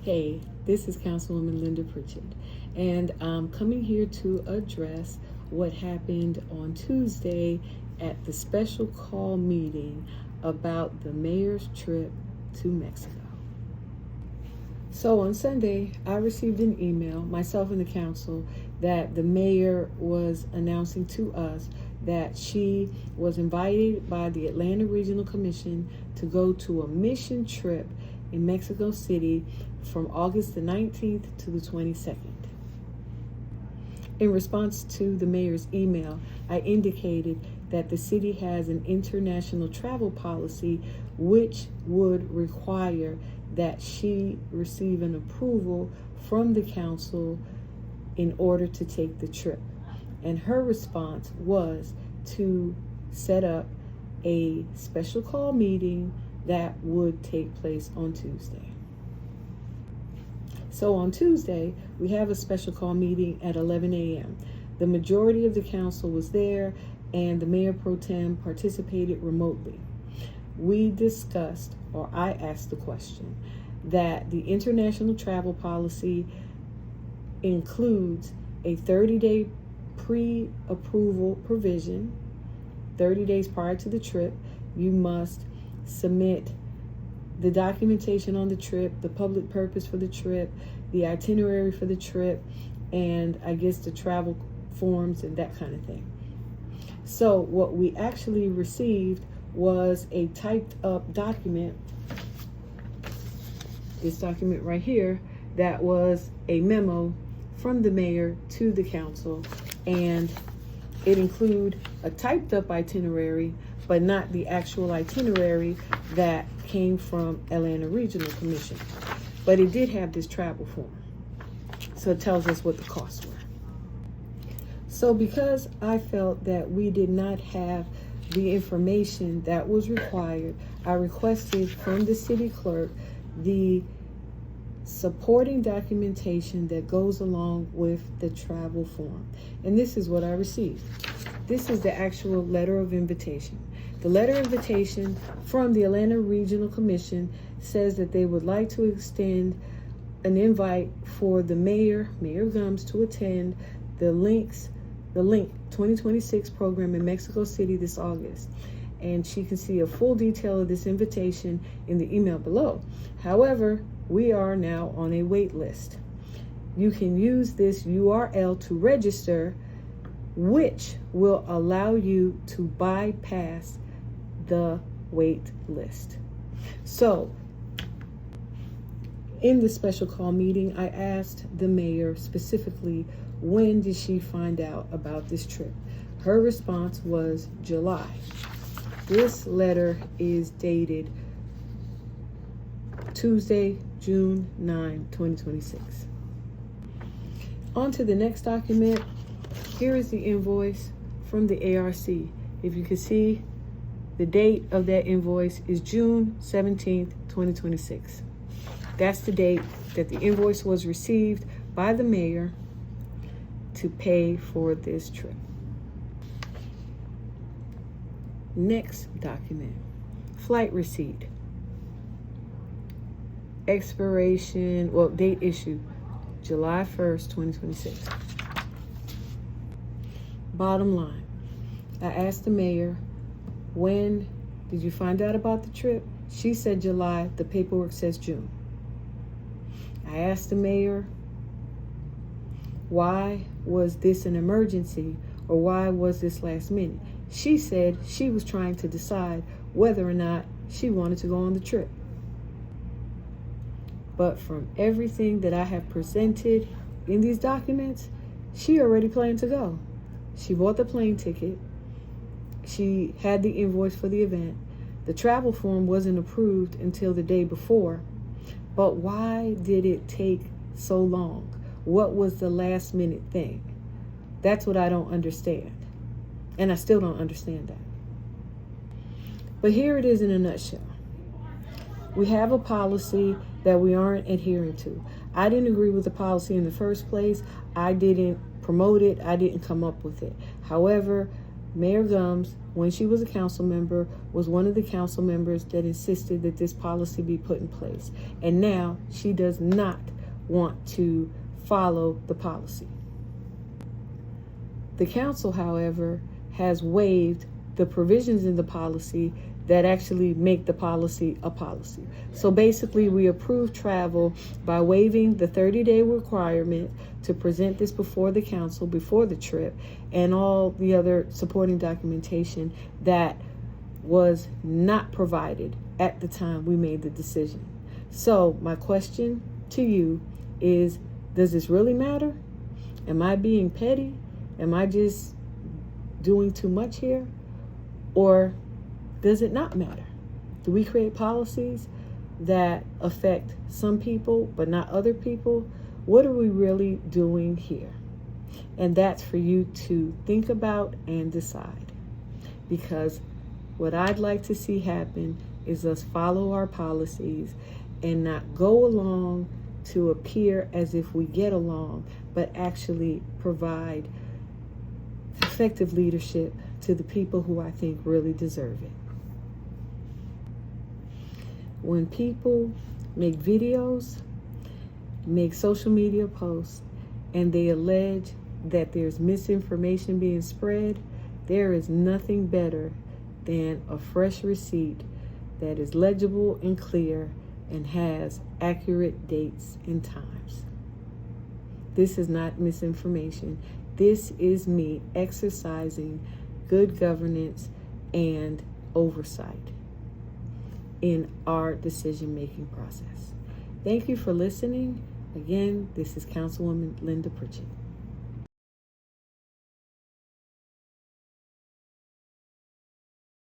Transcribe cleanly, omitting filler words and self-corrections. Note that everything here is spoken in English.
Hey, this is Councilwoman Linda Pritchett, and I'm coming here to address what happened on Tuesday at the special call meeting about the mayor's trip to Mexico. So on Sunday, I received an email, myself and the council, that the mayor was announcing to us that she was invited by the Atlanta Regional Commission to go to a mission trip in Mexico City from August the 19th to the 22nd. In response to the mayor's email, I indicated that the city has an international travel policy which would require that she receive an approval from the council in order to take the trip. And her response was to set up a special call meeting that would take place on Tuesday. So on Tuesday, we have a special call meeting at 11 a.m. The majority of the council was there, and the mayor pro tem participated remotely. We discussed, or I asked the question, that the international travel policy includes a 30-day pre-approval provision. 30 days prior to the trip, you must submit the documentation on the trip, the public purpose for the trip, the itinerary for the trip, and I guess the travel forms and that kind of thing. So what we actually received was a typed up document, this document right here, that was a memo from the mayor to the council, and it included a typed up itinerary, but not the actual itinerary that came from Atlanta Regional Commission. But it did have this travel form. So it tells us what the costs were. So because I felt that we did not have the information that was required, I requested from the city clerk the supporting documentation that goes along with the travel form. And this is what I received. This is the actual letter of invitation. The letter of invitation from the Atlanta Regional Commission says that they would like to extend an invite for the Mayor Gums, to attend the Link 2026 program in Mexico City this August. And she can see a full detail of this invitation in the email below. However, we are now on a wait list. You can use this URL to register, which will allow you to bypass the wait list. So, in the special call meeting, I asked the mayor specifically, when did she find out about this trip? Her response was July. This letter is dated Tuesday, June 9, 2026. On to the next document. Here is the invoice from the ARC. If you can see, the date of that invoice is June 17th, 2026. That's the date that the invoice was received by the mayor to pay for this trip. Next document, flight receipt. Expiration, date issued, July 1st, 2026. Bottom line, I asked the mayor, when did you find out about the trip? She said July, the paperwork says June. I asked the mayor, why was this an emergency, or why was this last minute? She said she was trying to decide whether or not she wanted to go on the trip. But from everything that I have presented in these documents, she already planned to go. She bought the plane ticket. She had the invoice for the event. The travel form wasn't approved until the day before. But why did it take so long? What was the last minute thing? That's what I don't understand. And I still don't understand that. But here it is in a nutshell. We have a policy that we aren't adhering to. I didn't agree with the policy in the first place. I didn't promote it. I didn't come up with it. However, Mayor Gums when she was a council member, was one of the council members that insisted that this policy be put in place. And now she does not want to follow the policy. The council, however, has waived the provisions in the policy that actually make the policy a policy. So basically, we approve travel by waiving the 30-day requirement to present this before the council, before the trip, and all the other supporting documentation that was not provided at the time we made the decision. So my question to you is, does this really matter? Am I being petty? Am I just doing too much here? Or does it not matter? Do we create policies that affect some people but not other people? What are we really doing here? And that's for you to think about and decide. Because what I'd like to see happen is us follow our policies and not go along to appear as if we get along, but actually provide effective leadership to the people who I think really deserve it. When people make videos, make social media posts, and they allege that there's misinformation being spread, there is nothing better than a fresh receipt that is legible and clear and has accurate dates and times. This is not misinformation. This is me exercising good governance and oversight in our decision-making process. Thank you for listening. Again, this is Councilwoman Linda Pritchett.